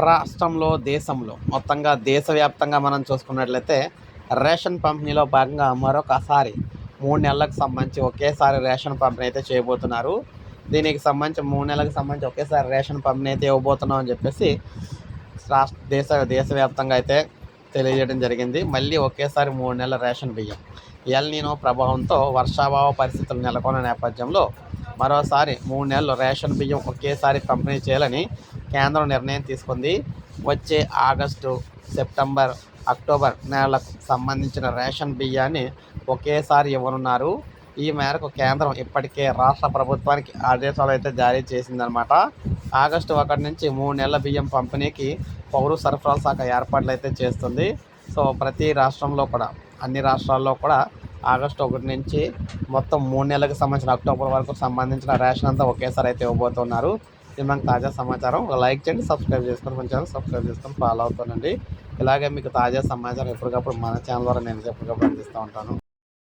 రాష్ట్రంలో, దేశంలో మొత్తంగా దేశవ్యాప్తంగా మనం చూసుకున్నట్లయితే రేషన్ పంపిణీలో భాగంగా మరొకసారి 3 నెలలకు సంబంధించి ఒకేసారి రేషన్ పంపిణీ అయితే చేయబోతున్నారు. దీనికి సంబంధించి 3 నెలలకు సంబంధించి ఒకేసారి రేషన్ పంపిణీ అయితే ఇవ్వబోతున్నాం అని చెప్పేసి దేశవ్యాప్తంగా అయితే తెలియజేయడం జరిగింది. మళ్ళీ ఒకేసారి 3 నెలల రేషన్ బియ్యం. ఎల్ నీనో ప్రభావంతో వర్షాభావ పరిస్థితులు నెలకొన్న నేపథ్యంలో మరోసారి 3 నెలలు రేషన్ బియ్యం ఒకేసారి పంపిణీ చేయాలని కేంద్రం నిర్ణయం తీసుకుంది. వచ్చే ఆగస్టు, సెప్టెంబర్, అక్టోబర్ నెలలకు సంబంధించిన రేషన్ బియ్యాన్ని ఒకేసారి ఇవ్వనున్నారు. ఈ మేరకు కేంద్రం ఇప్పటికే రాష్ట్ర ప్రభుత్వానికి ఆదేశాలు అయితే జారీ చేసిందనమాట. ఆగస్టు 1 నుంచి 3 నెలల బియ్యం పంపిణీకి పౌర సరఫరాల శాఖ ఏర్పాట్లు అయితే చేస్తుంది. సో ప్రతి రాష్ట్రంలో కూడా, అన్ని రాష్ట్రాల్లో కూడా ఆగస్టు 1 నుంచి మొత్తం 3 నెలలకు సంబంధించిన అక్టోబర్ వరకు సంబంధించిన రేషన్ అంతా ఒకేసారి అయితే ఇవ్వబోతున్నారు. ఇది మనకు తాజా సమాచారం. లైక్ చేయండి, సబ్స్క్రైబ్ చేసుకొని మన ఛానల్ సబ్స్క్రైబ్ చేసుకొని ఫాలో అవుతానండి. ఇలాగే మీకు తాజా సమాచారం ఎప్పటికప్పుడు మన ఛానల్ ద్వారా నేను ఎప్పటికప్పుడు అందిస్తూ ఉంటాను.